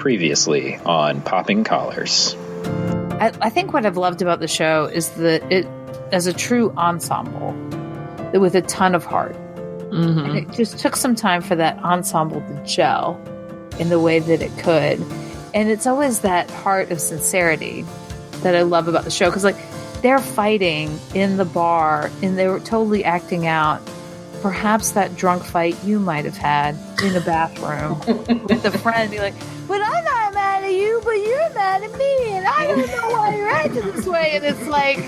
Previously on Popping Collars. I think what I've loved about the show is that it, as a true ensemble, with a ton of heart. Mm-hmm. And it just took some time for that ensemble to gel in the way that it could. And it's always that heart of sincerity that I love about the show. Because, like, they're fighting in the bar and they were totally acting out perhaps that drunk fight you might have had in a bathroom with a friend. Be like, but I'm not mad at you, but you're mad at me, and I don't know why you're acting this way. And it's like...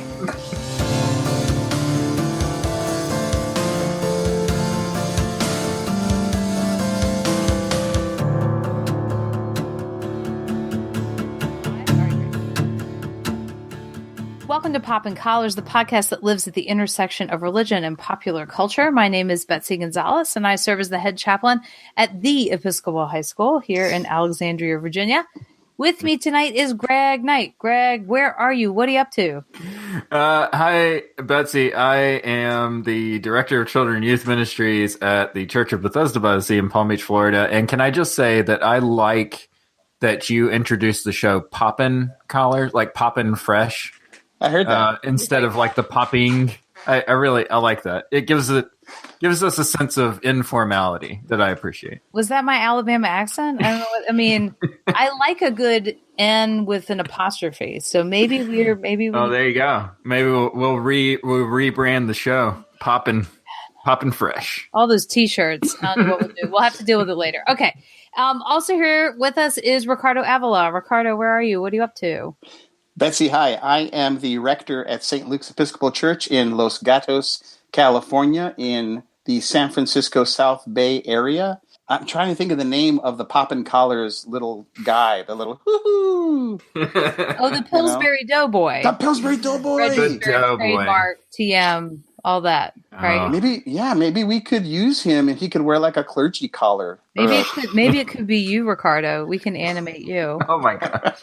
Welcome to Poppin' Collars, the podcast that lives at the intersection of religion and popular culture. My name is Betsy Gonzalez, and I serve as the head chaplain at the Episcopal High School here in Alexandria, Virginia. With me tonight is Greg Knight. Greg, where are you? What are you up to? Hi, Betsy. I am the Director of Children and Youth Ministries at the Church of Bethesda by the Sea in Palm Beach, Florida. And can I just say that I like that you introduced the show Poppin' Collars, like Poppin' Fresh. I heard that. Instead of like the popping. I like that. It gives us a sense of informality that I appreciate. Was that my Alabama accent? I don't know what I mean. I like a good N with an apostrophe. So maybe we. Oh, there you go. Maybe we'll rebrand the show. Poppin' Fresh. All those T-shirts. I don't know what we'll do. We'll have to deal with it later. Okay. Also here with us is Ricardo Avila. Ricardo, where are you? What are you up to? Betsy, hi. I am the rector at St. Luke's Episcopal Church in Los Gatos, California, in the San Francisco South Bay area. I'm trying to think of the name of the Poppin' Collars little guy, the little hoo-hoo. Oh, the Pillsbury Doughboy. The Pillsbury Doughboy. The Doughboy. Trademark, TM, all that, right? Maybe we could use him and he could wear like a clergy collar. Maybe it could be you, Ricardo. We can animate you. Oh my gosh.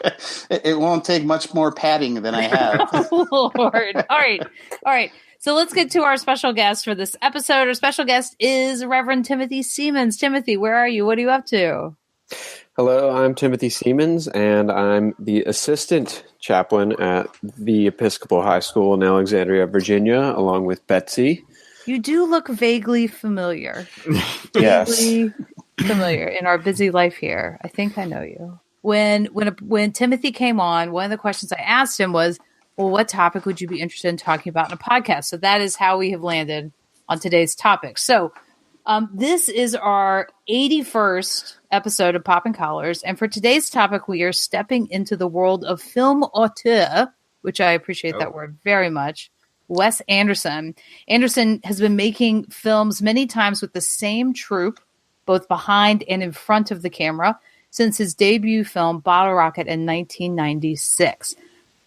It won't take much more padding than I have. Oh, Lord. All right. So let's get to our special guest for this episode. Our special guest is Reverend Timothy Seamans. Timothy, where are you? What are you up to? Hello, I'm Timothy Seamans, and I'm the assistant chaplain at the Episcopal High School in Alexandria, Virginia, along with Betsy. You do look vaguely familiar. Yes. Vaguely familiar in our busy life here. I think I know you. When Timothy came on, one of the questions I asked him was, well, what topic would you be interested in talking about in a podcast? So that is how we have landed on today's topic. So this is our 81st episode of Poppin' Collars. And for today's topic, we are stepping into the world of film auteur, which I appreciate that word very much. Wes Anderson. Anderson has been making films many times with the same troupe, both behind and in front of the camera, since his debut film, Bottle Rocket, in 1996.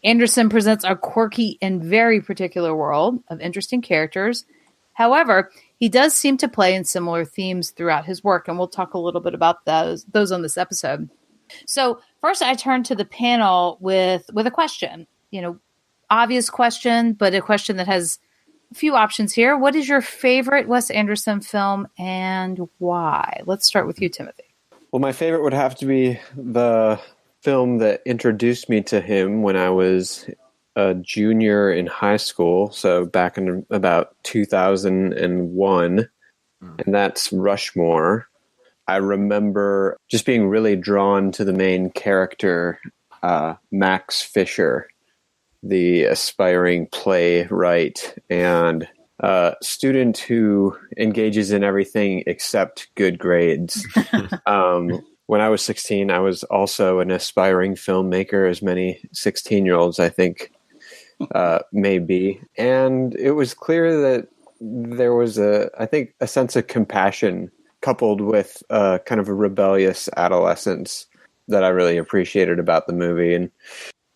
Anderson presents a quirky and very particular world of interesting characters. However, he does seem to play in similar themes throughout his work, and we'll talk a little bit about those on this episode. So first, I turn to the panel with a question. Obvious question, but a question that has a few options here. What is your favorite Wes Anderson film and why? Let's start with you, Timothy. Well, my favorite would have to be the film that introduced me to him when I was a junior in high school, so back in about 2001, and that's Rushmore. I remember just being really drawn to the main character, Max Fisher, the aspiring playwright and student who engages in everything except good grades. When I was 16, I was also an aspiring filmmaker, as many 16-year-olds, I think, may be. And it was clear that there was a sense of compassion coupled with kind of a rebellious adolescence that I really appreciated about the movie. And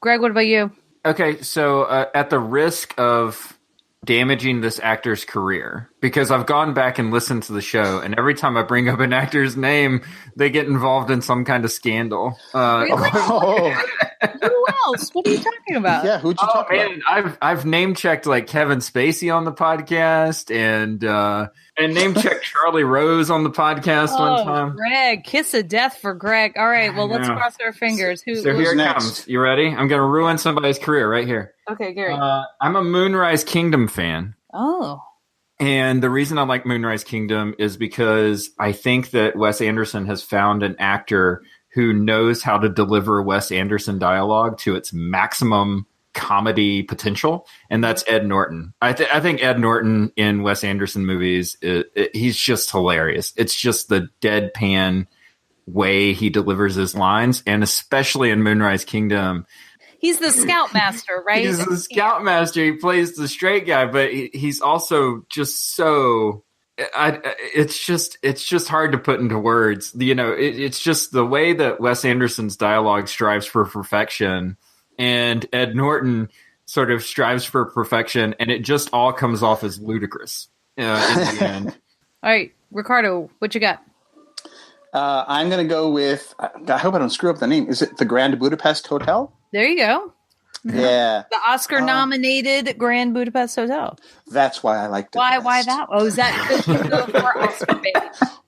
Greg, what about you? Okay, so at the risk of damaging this actor's career, because I've gone back and listened to the show, and every time I bring up an actor's name, they get involved in some kind of scandal. Really? Oh, Who else? What are you talking about? yeah. Who'd you talk about? I've name checked like Kevin Spacey on the podcast, and name checked Charlie Rose on the podcast one time. Greg, kiss of death for Greg. All right, well, let's cross our fingers. So here it next? comes. You ready? I'm going to ruin somebody's career right here. Okay, Gary. I'm a Moonrise Kingdom fan. Oh. And the reason I like Moonrise Kingdom is because I think that Wes Anderson has found an actor who knows how to deliver Wes Anderson dialogue to its maximum comedy potential, and that's Ed Norton. I think Ed Norton in Wes Anderson movies, he's just hilarious. It's just the deadpan way he delivers his lines, and especially in Moonrise Kingdom. He's the scoutmaster, right? He's the scoutmaster. He plays the straight guy, but he's also just so. It's just hard to put into words. You know, it's just the way that Wes Anderson's dialogue strives for perfection, and Ed Norton sort of strives for perfection, and it just all comes off as ludicrous in the end. All right, Ricardo, what you got? I'm going to go with. I hope I don't screw up the name. Is it the Grand Budapest Hotel? There you go. Yeah. The Oscar-nominated Grand Budapest Hotel. That's why I liked it. Why that? Oh, is that because you go for Oscar bait?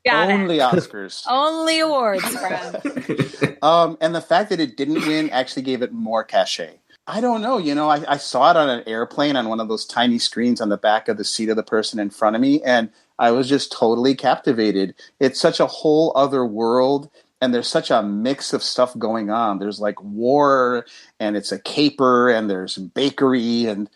Got Only it. Oscars. Only awards, friend. And the fact that it didn't win actually gave it more cachet. I don't know. You know, I saw it on an airplane on one of those tiny screens on the back of the seat of the person in front of me, and I was just totally captivated. It's such a whole other world. And there's such a mix of stuff going on. There's like war, and it's a caper, and there's bakery, and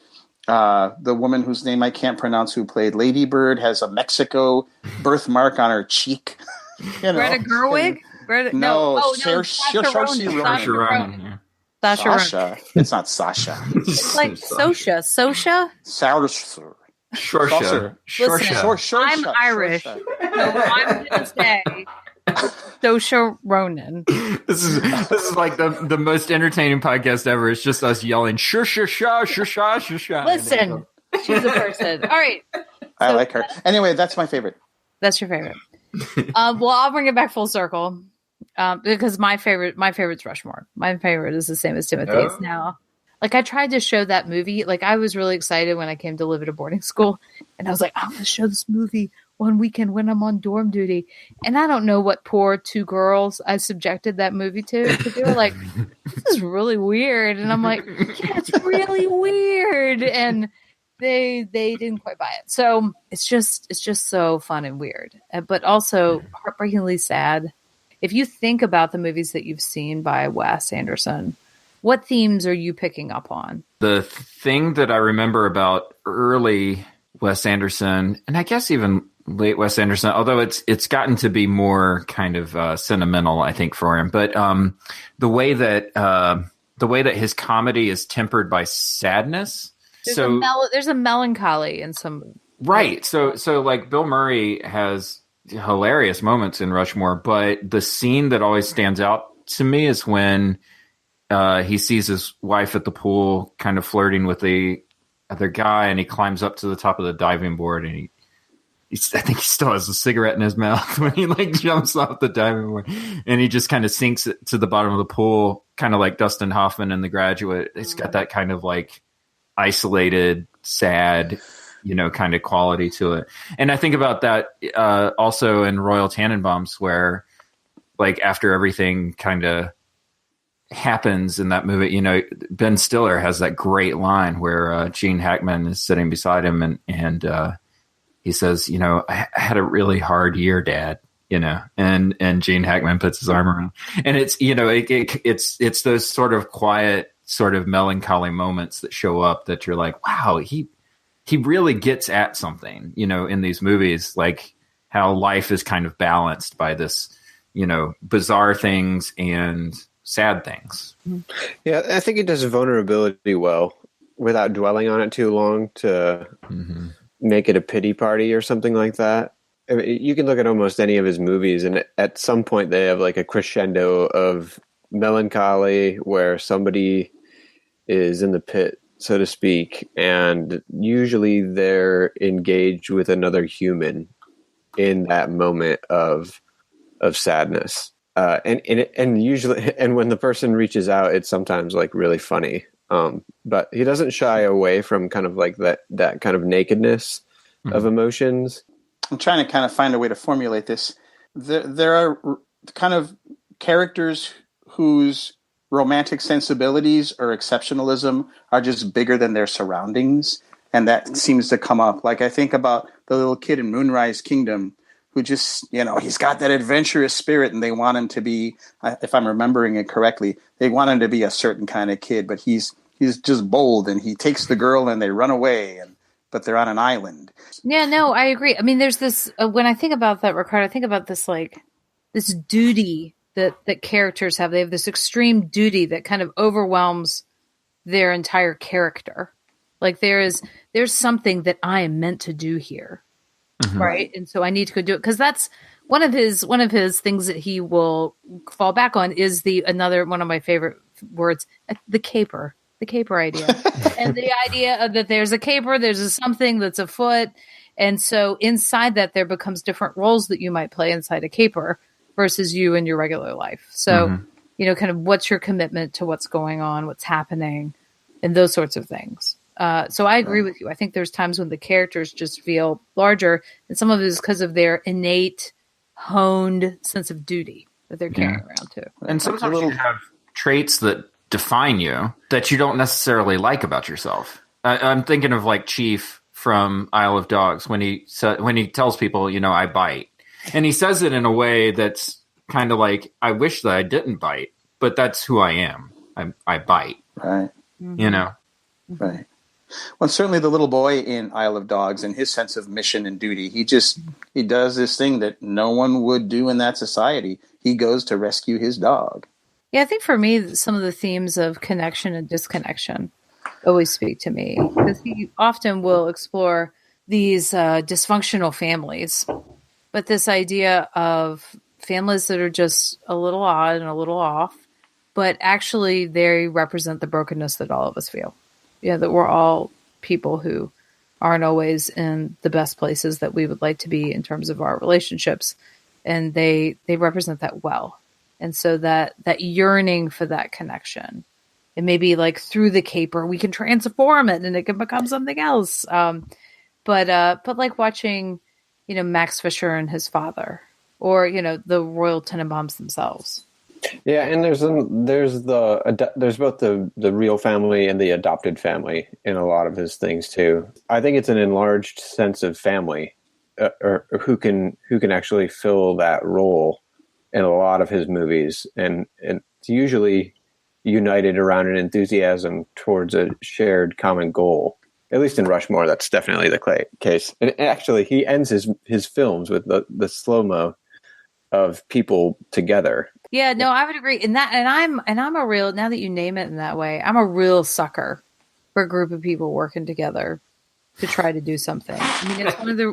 the woman whose name I can't pronounce who played Lady Bird has a Mexico birthmark on her cheek. You know? Greta Gerwig? No, Saoirse Ronan. Sasha. It's not Sasha. It's like Sosha. Saucer. Listen, I'm Irish, so I'm going to say Saoirse Ronan. This is like the most entertaining podcast ever. It's just us yelling, sure. Listen, she's a person. All right. I like her. Anyway, that's my favorite. That's your favorite. Well, I'll bring it back full circle because my favorite's Rushmore. My favorite is the same as Timothy's now. Like, I tried to show that movie. Like, I was really excited when I came to live at a boarding school, and I was like, I'm going to show this movie one weekend when I'm on dorm duty. And I don't know what poor two girls I subjected that movie to. They were like, this is really weird. And I'm like, yeah, it's really weird. And they didn't quite buy it. So it's just so fun and weird, but also heartbreakingly sad. If you think about the movies that you've seen by Wes Anderson, what themes are you picking up on? The thing that I remember about early Wes Anderson, and I guess even late Wes Anderson, although it's gotten to be more kind of sentimental, I think, for him. But the way that his comedy is tempered by sadness. There's a melancholy in some. Right. So like Bill Murray has hilarious moments in Rushmore, but the scene that always stands out to me is when he sees his wife at the pool kind of flirting with the other guy, and he climbs up to the top of the diving board, and I think he still has a cigarette in his mouth when he like jumps off the diving board, and he just kind of sinks it to the bottom of the pool, kind of like Dustin Hoffman in The Graduate. It's got that kind of like isolated, sad, kind of quality to it. And I think about that also in Royal Tenenbaums, where like after everything kind of happens in that movie, Ben Stiller has that great line where Gene Hackman is sitting beside him and he says, I had a really hard year, Dad, and Gene Hackman puts his arm around, and it's, it's those sort of quiet, sort of melancholy moments that show up that you're like, wow, he really gets at something, in these movies, like how life is kind of balanced by this, bizarre things and sad things. Yeah, I think it does vulnerability well without dwelling on it too long to make it a pity party or something like that. I mean, you can look at almost any of his movies, and at some point they have like a crescendo of melancholy where somebody is in the pit so to speak, and usually they're engaged with another human in that moment of sadness. And usually, and when the person reaches out, it's sometimes like really funny. But he doesn't shy away from kind of like that kind of nakedness of emotions. I'm trying to kind of find a way to formulate this. There are kind of characters whose romantic sensibilities or exceptionalism are just bigger than their surroundings. And that seems to come up. Like I think about the little kid in Moonrise Kingdom who just, he's got that adventurous spirit and they want him to be, if I'm remembering it correctly, they want him to be a certain kind of kid, but he's just bold and he takes the girl and they run away, but they're on an island. Yeah, no, I agree. I mean, there's this, when I think about that, Ricardo, I think about this, like, this duty that characters have. They have this extreme duty that kind of overwhelms their entire character. Like there's something that I am meant to do here. Right. And so I need to go do it. Cause that's one of his things that he will fall back on is another one of my favorite words, the caper idea. And the idea of that there's a caper, there's something that's afoot. And so inside that there becomes different roles that you might play inside a caper versus you in your regular life. So, kind of what's your commitment to what's going on, what's happening, and those sorts of things. So I agree with you. I think there's times when the characters just feel larger, and some of it is because of their innate, honed sense of duty that they're carrying around too. And sometimes you have traits that define you that you don't necessarily like about yourself. I'm thinking of like Chief from Isle of Dogs when he tells people, I bite. And he says it in a way that's kind of like, I wish that I didn't bite, but that's who I am. I bite. Right. Right. Well, certainly the little boy in Isle of Dogs and his sense of mission and duty, he does this thing that no one would do in that society. He goes to rescue his dog. Yeah, I think for me, some of the themes of connection and disconnection always speak to me because he often will explore these dysfunctional families, but this idea of families that are just a little odd and a little off, but actually they represent the brokenness that all of us feel. Yeah, that we're all people who aren't always in the best places that we would like to be in terms of our relationships, and they represent that well. And so that yearning for that connection, and maybe like through the caper, we can transform it and it can become something else. But like watching, Max Fisher and his father, or the Royal Tenenbaums themselves. Yeah, and there's both the real family and the adopted family in a lot of his things too. I think it's an enlarged sense of family, or who can actually fill that role in a lot of his movies, and it's usually united around an enthusiasm towards a shared common goal. At least in Rushmore, that's definitely the case. And actually, he ends his films with the slow-mo of people together. Yeah, no, I would agree. And I'm a real, now that you name it in that way, I'm a real sucker for a group of people working together to try to do something. I mean,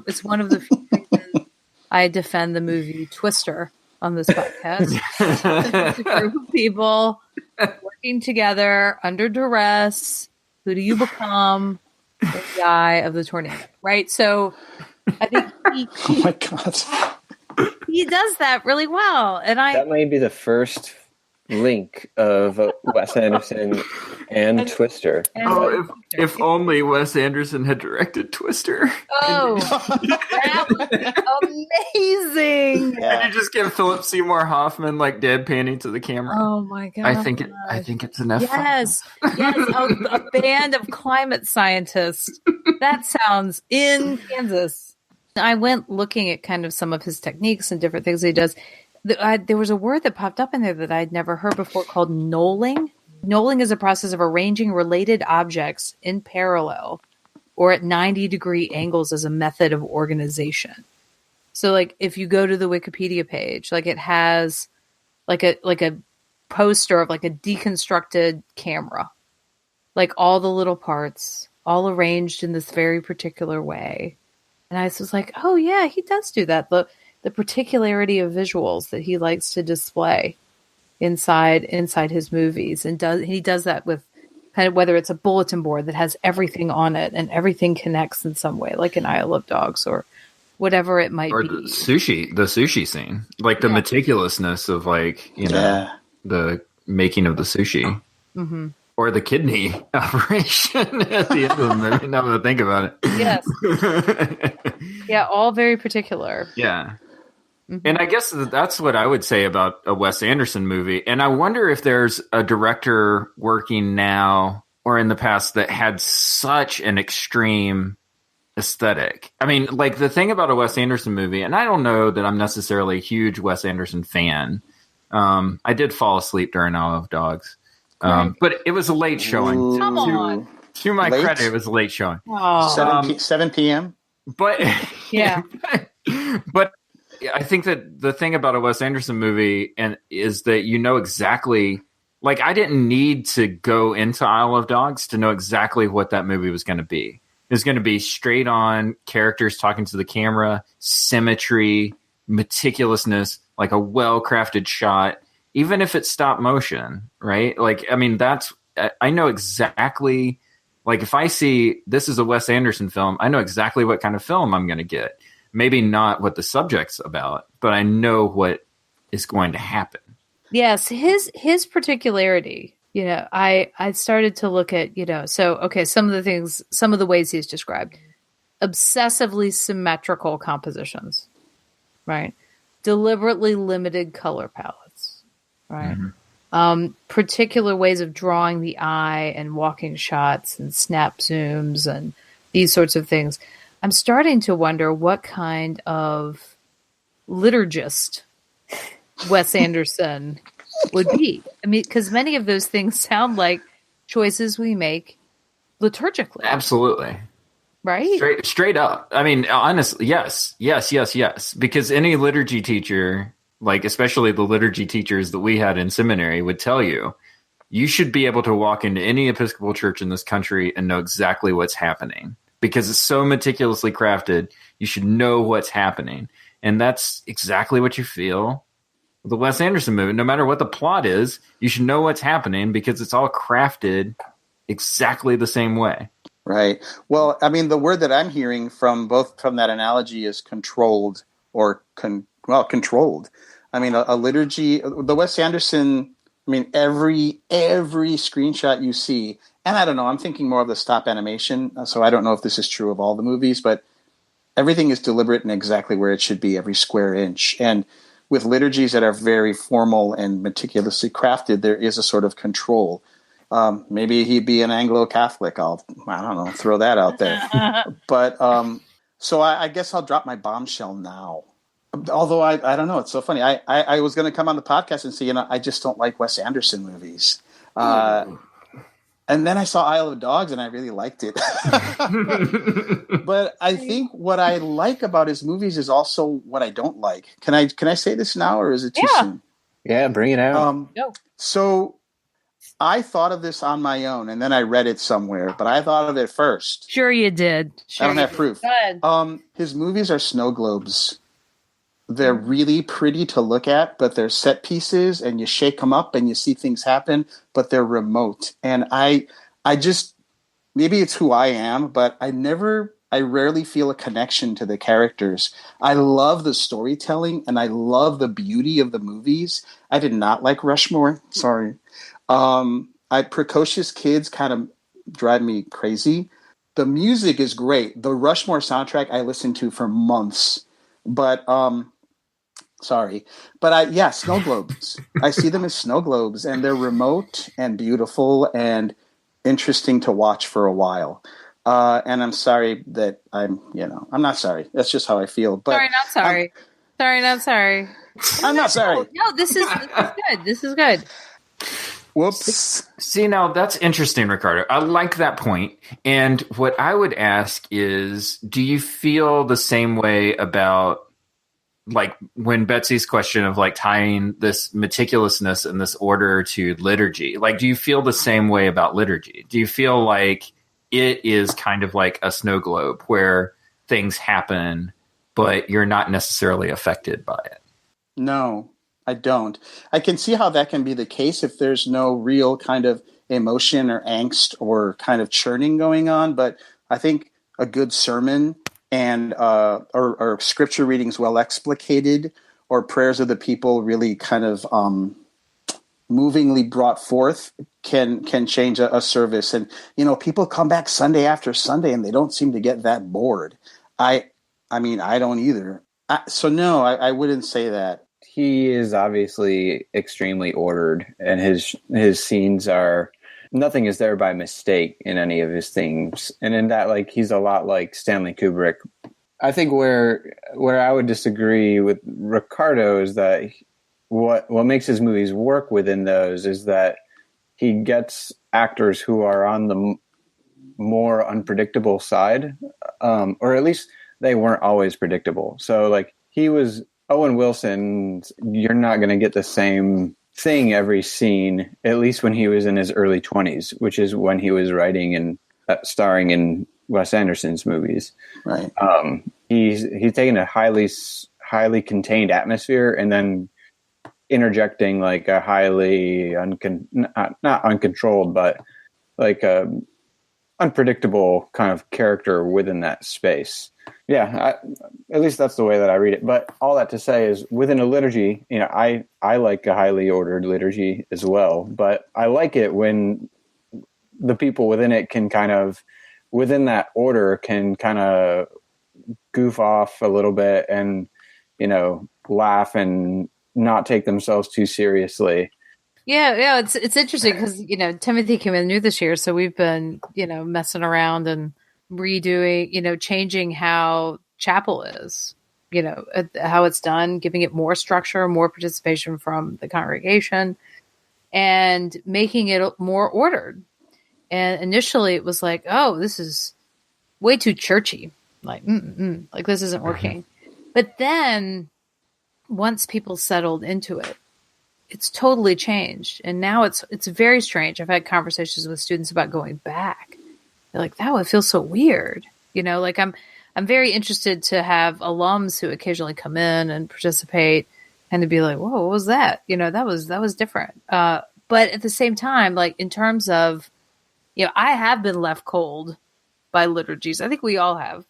it's one of the few reasons I defend the movie Twister on this podcast. It's a group of people working together under duress. Who do you become in the eye of the tornado? Right? So I think oh my God. He does that really well, and that might be the first link of Wes Anderson and Twister. If only Wes Anderson had directed Twister. Oh, that was amazing! Yeah. And you just give Philip Seymour Hoffman like deadpanning to the camera. Oh my God! I think it's enough. Yes, a band of climate scientists. That sounds in Kansas. I went looking at kind of some of his techniques and different things he does. There was a word that popped up in there that I'd never heard before called knolling. Knolling is a process of arranging related objects in parallel or at 90-degree angles as a method of organization. So like if you go to the Wikipedia page, like it has like a poster of like a deconstructed camera, like all the little parts all arranged in this very particular way. And I was like, oh yeah, he does do that. The particularity of visuals that he likes to display inside his movies, and he does that with kind of whether it's a bulletin board that has everything on it and everything connects in some way, like in Isle of Dogs or whatever it might or be. the sushi scene, like the meticulousness of like, you know, the making of the sushi. Mm-hmm. Or the kidney operation at the end of the movie. Now that I think about it. Yes. Yeah, all very particular. Yeah. Mm-hmm. And I guess that's what I would say about a Wes Anderson movie. And I wonder if there's a director working now or in the past that had such an extreme aesthetic. I mean, like the thing about a Wes Anderson movie, and I don't know that I'm necessarily a huge Wes Anderson fan. I did fall asleep during Isle of Dogs. But it was a late showing. Come on. To my credit, it was a late showing. 7 p.m.? But yeah. But I think that the thing about a Wes Anderson movie is that you know exactly, like I didn't need to go into Isle of Dogs to know exactly what that movie was going to be. It was going to be straight on characters talking to the camera, symmetry, meticulousness, like a well-crafted shot. Even if it's stop motion, right? Like, I mean, I know exactly, like if I see this is a Wes Anderson film, I know exactly what kind of film I'm going to get. Maybe not what the subject's about, but I know what is going to happen. Yes, his particularity, you know, I started to look at, you know, so, okay, some of the ways he's described. Obsessively symmetrical compositions, right? Deliberately limited color palette. Right. Mm-hmm. Particular ways of drawing the eye and walking shots and snap zooms and these sorts of things. I'm starting to wonder what kind of liturgist Wes Anderson would be. I mean, because many of those things sound like choices we make liturgically. Absolutely. Right? Straight up. I mean, honestly, yes. Because any liturgy teacher, like especially the liturgy teachers that we had in seminary, would tell you, you should be able to walk into any Episcopal church in this country and know exactly what's happening because it's so meticulously crafted. You should know what's happening. And that's exactly what you feel with the Wes Anderson movie. No matter what the plot is, you should know what's happening because it's all crafted exactly the same way. Right. Well, I mean, the word that I'm hearing from that analogy is controlled or controlled. I mean, a liturgy, the Wes Anderson, I mean, every screenshot you see, and I don't know, I'm thinking more of the stop animation, so I don't know if this is true of all the movies, but everything is deliberate and exactly where it should be, every square inch. And with liturgies that are very formal and meticulously crafted, there is a sort of control. Maybe he'd be an Anglo-Catholic. I don't know, throw that out there. But so I guess I'll drop my bombshell now. Although I don't know, it's so funny. I was going to come on the podcast and say, you know, I just don't like Wes Anderson movies. And then I saw Isle of Dogs and I really liked it. But I think what I like about his movies is also what I don't like. Can I say this now or is it too soon? Yeah, bring it out. So I thought of this on my own and then I read it somewhere, but I thought of it first. Sure you did. I don't have proof. Good. His movies are snow globes. They're really pretty to look at, but they're set pieces and you shake them up and you see things happen, but they're remote. And I just, maybe it's who I am, but I rarely feel a connection to the characters. I love the storytelling and I love the beauty of the movies. I did not like Rushmore. Sorry. Precocious kids kind of drive me crazy. The music is great. The Rushmore soundtrack I listened to for months, but, snow globes. I see them as snow globes and they're remote and beautiful and interesting to watch for a while. And I'm sorry that I'm not sorry. That's just how I feel. But sorry, not sorry. Sorry, not sorry. I'm not sorry. No, this is good. This is good. Whoops. See, now that's interesting, Ricardo. I like that point. And what I would ask is, do you feel the same way about, like, when Betsy's question of, like, tying this meticulousness and this order to liturgy? Like, do you feel the same way about liturgy? Do you feel like it is kind of like a snow globe where things happen, but you're not necessarily affected by it? No, I don't. I can see how that can be the case if there's no real kind of emotion or angst or kind of churning going on. But I think a good sermon and or scripture readings well explicated, or prayers of the people really kind of movingly brought forth can change a service. And people come back Sunday after Sunday and they don't seem to get that bored. I mean, I don't either. So no, I wouldn't say that. He is obviously extremely ordered, and his scenes are, nothing is there by mistake in any of his things. And in that, like, he's a lot like Stanley Kubrick. I think where I would disagree with Ricardo is that what makes his movies work within those is that he gets actors who are on the more unpredictable side, or at least they weren't always predictable. So, like, he was Owen Wilson. You're not going to get the same thing every scene, at least when he was in his early 20s, which is when he was writing and starring in Wes Anderson's movies. Right. He's taken a highly contained atmosphere and then interjecting like a highly not uncontrolled, but like a unpredictable kind of character within that space. Yeah, at least that's the way that I read it. But all that to say is, within a liturgy, I like a highly ordered liturgy as well. But I like it when the people within it can kind of, within that order, can kind of goof off a little bit and, laugh and not take themselves too seriously. Yeah, it's interesting because Timothy came in new this year, so we've been messing around and redoing, changing how chapel is, how it's done, giving it more structure, more participation from the congregation, and making it more ordered. And initially, it was like, oh, this is way too churchy, like this isn't working. But then once people settled into it, it's totally changed. And now it's very strange. I've had conversations with students about going back. They're like, that would feel so weird. Like I'm very interested to have alums who occasionally come in and participate and to be like, whoa, what was that? That was different. But at the same time, like in terms of, I have been left cold by liturgies. I think we all have.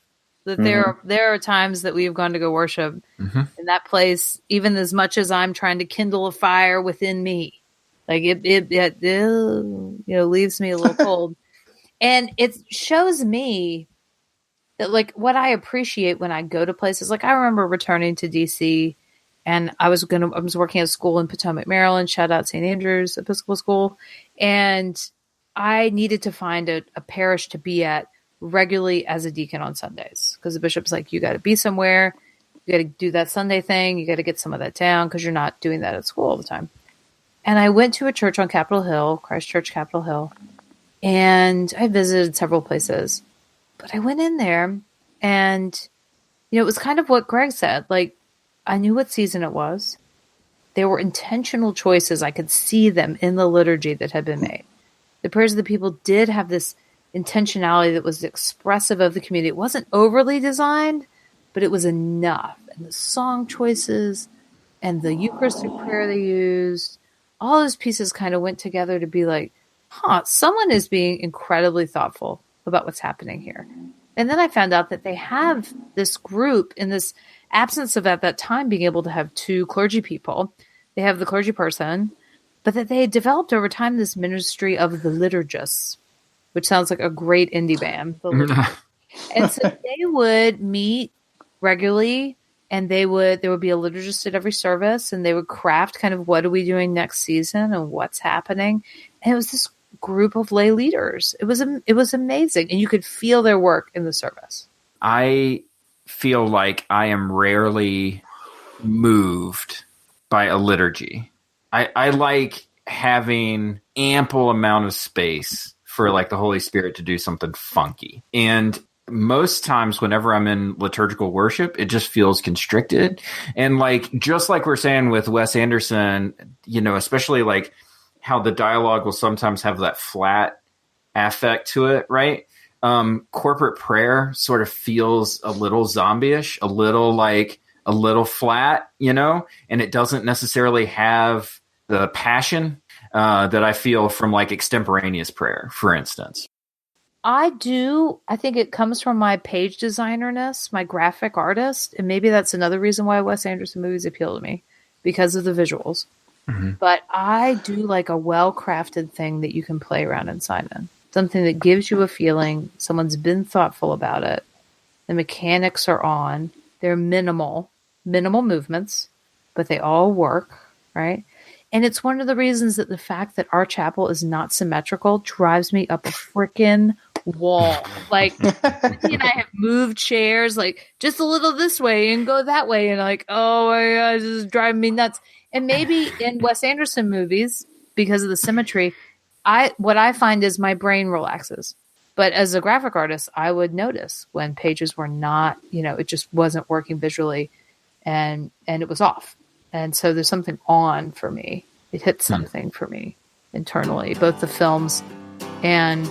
That there are times that we have gone to go worship in that place, even as much as I'm trying to kindle a fire within me, like it leaves me a little cold, and it shows me that, like, what I appreciate when I go to places. Like, I remember returning to DC, and I was working at a school in Potomac, Maryland. Shout out St. Andrew's Episcopal School, and I needed to find a parish to be at regularly as a deacon on Sundays, because the bishop's like, you got to be somewhere, you got to do that Sunday thing, you got to get some of that down because you're not doing that at school all the time. And I went to a church on Capitol Hill, Christ Church, Capitol Hill, and I visited several places, but I went in there and it was kind of what Greg said. Like, I knew what season it was. There were intentional choices. I could see them in the liturgy that had been made. The prayers of the people did have this intentionality that was expressive of the community. It wasn't overly designed, but it was enough. And the song choices and the Eucharistic prayer they used, all those pieces kind of went together to be like, someone is being incredibly thoughtful about what's happening here. And then I found out that they have this group, in this absence of at that time being able to have two clergy people. They have the clergy person, but that they had developed over time this ministry of the liturgists, which sounds like a great indie band. And so they would meet regularly, and there would be a liturgist at every service, and they would craft kind of, what are we doing next season and what's happening. And it was this group of lay leaders. It was amazing. And you could feel their work in the service. I feel like I am rarely moved by a liturgy. I like having ample amount of space for like the Holy Spirit to do something funky. And most times whenever I'm in liturgical worship, it just feels constricted. And like, just like we're saying with Wes Anderson, especially like how the dialogue will sometimes have that flat affect to it, right? Corporate prayer sort of feels a little zombie-ish, a little flat, and it doesn't necessarily have the passion that I feel from like extemporaneous prayer, for instance. I do. I think it comes from my page designerness, my graphic artist, and maybe that's another reason why Wes Anderson movies appeal to me, because of the visuals. Mm-hmm. But I do like a well-crafted thing that you can play around inside in. Something that gives you a feeling, someone's been thoughtful about it, the mechanics are on, they're minimal movements, but they all work, right? And it's one of the reasons that the fact that our chapel is not symmetrical drives me up a freaking wall. Like, Timothy and I have moved chairs like just a little this way and go that way, and like, oh my god, this is driving me nuts. And maybe in Wes Anderson movies, because of the symmetry, what I find is my brain relaxes. But as a graphic artist, I would notice when pages were not, it just wasn't working visually, and it was off. And so there's something on for me. It hits something for me internally, both the films and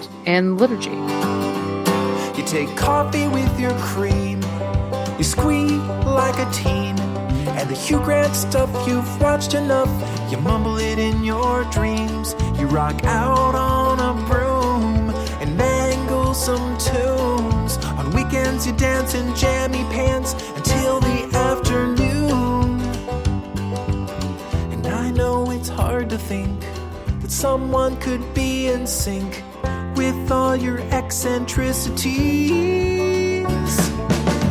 liturgy. You take coffee with your cream, you squeak like a teen, and the Hugh Grant stuff you've watched enough, you mumble it in your dreams. You rock out on a broom and mangle some tunes. On weekends you dance in jammy pants until the afternoon. And I know it's hard to think that someone could be in sync with all your eccentricities.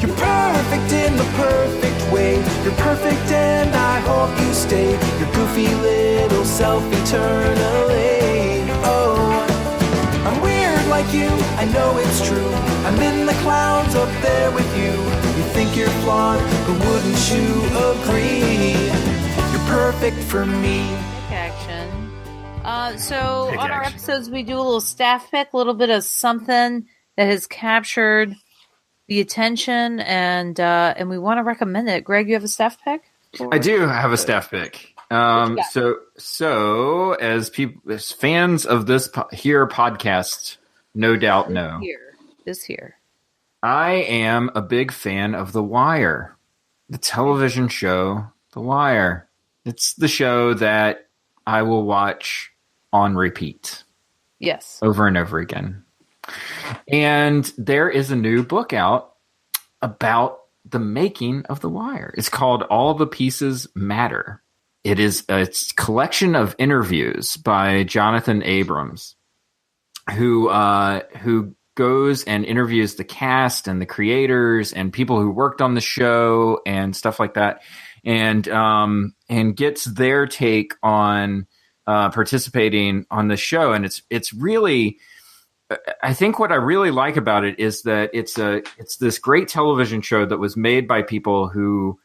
You're perfect in the perfect way. You're perfect and I hope you stay. Your goofy little self eternally. Oh, I'm weird like you, I know it's true. I'm in the clouds up there with you. You think you're flawed, but wouldn't you agree? You're perfect for me. Action. So on our episodes, we do a little staff pick, a little bit of something that has captured the attention, and we want to recommend it. Greg, you have a staff pick? I do have a staff pick. So as fans of this podcast, no doubt know, this here, I am a big fan of The Wire, the television show The Wire. It's the show that I will watch on repeat. Yes. Over and over again. And there is a new book out about the making of The Wire. It's called All the Pieces Matter. It's a collection of interviews by Jonathan Abrams, who goes and interviews the cast and the creators and people who worked on the show and stuff like that, and gets their take on participating on the show. And it's really, I think what I really like about it is that it's this great television show that was made by people who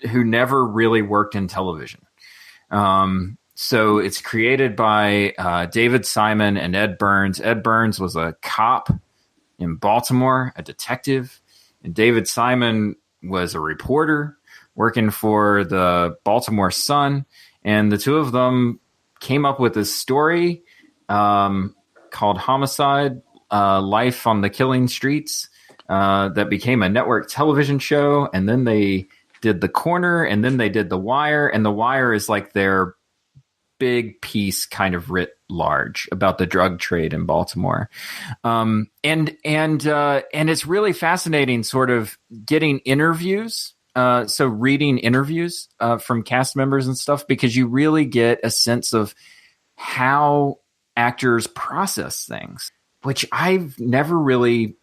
never really worked in television. So it's created by David Simon and Ed Burns. Ed Burns was a cop in Baltimore, a detective, and David Simon was a reporter working for the Baltimore Sun. And the two of them came up with this story called Homicide, Life on the Killing Streets, that became a network television show. And then they did The Corner, and then they did The Wire. And The Wire is like their big piece kind of writ large about the drug trade in Baltimore. And it's really fascinating sort of getting interviews. So reading interviews from cast members and stuff, because you really get a sense of how actors process things, which I've never really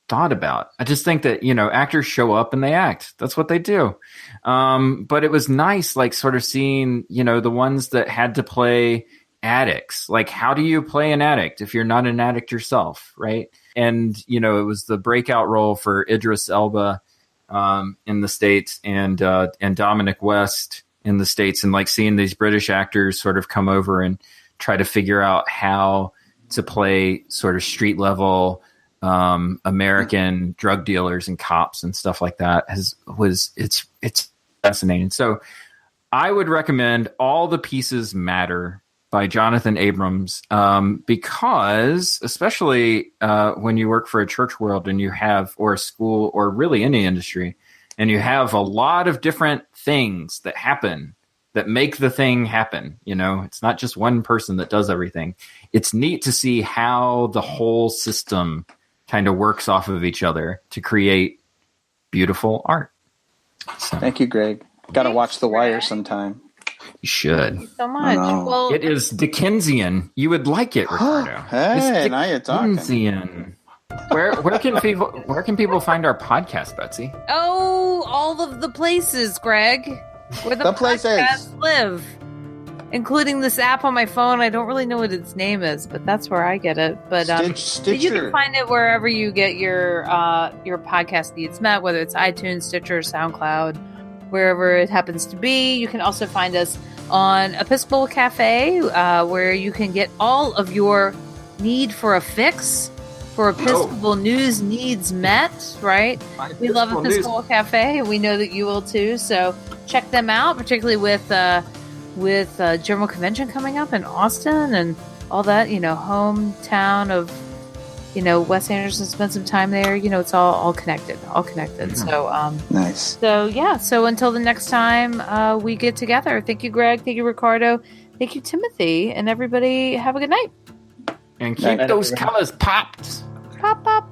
thought about. I just think that, actors show up and they act. That's what they do. But it was nice, like sort of seeing, the ones that had to play addicts. Like, how do you play an addict if you're not an addict yourself, right? And, it was the breakout role for Idris Elba in the States and Dominic West in the States, and like seeing these British actors sort of come over and try to figure out how to play sort of street level American drug dealers and cops and stuff like that it's fascinating. So I would recommend All the Pieces Matter by Jonathan Abrams, because especially when you work for a church world and you have, or a school, or really any industry, and you have a lot of different things that happen that make the thing happen. It's not just one person that does everything. It's neat to see how the whole system kind of works off of each other to create beautiful art. So, Thank you, Greg. Got to watch The Wire sometime. you should. Thank you so much. Well, It is Dickensian. You would like it, Ricardo. Hey, It's now you're talking. Dickensian. Where can people find our podcast, Betsy? oh, all of the places, Greg, where the places podcasts live, including this app on my phone. I don't really know what its name is, but that's where I get it. But Stitcher. you can find it wherever you get your podcast needs met, whether it's iTunes, Stitcher, SoundCloud, wherever it happens to be. You can also find us on Episcopal Cafe, where you can get all of your need for a fix for Episcopal news needs met, right? We love Episcopal Cafe, and we know that you will too. So check them out, particularly with General Convention coming up in Austin and all that. Hometown of Wes Anderson spent some time there. It's all connected, Mm-hmm. So Nice. So yeah. So until the next time we get together. Thank you, Greg. Thank you, Ricardo. Thank you, Timothy, and everybody. Have a good night. And keep those colors popped. Pop, pop.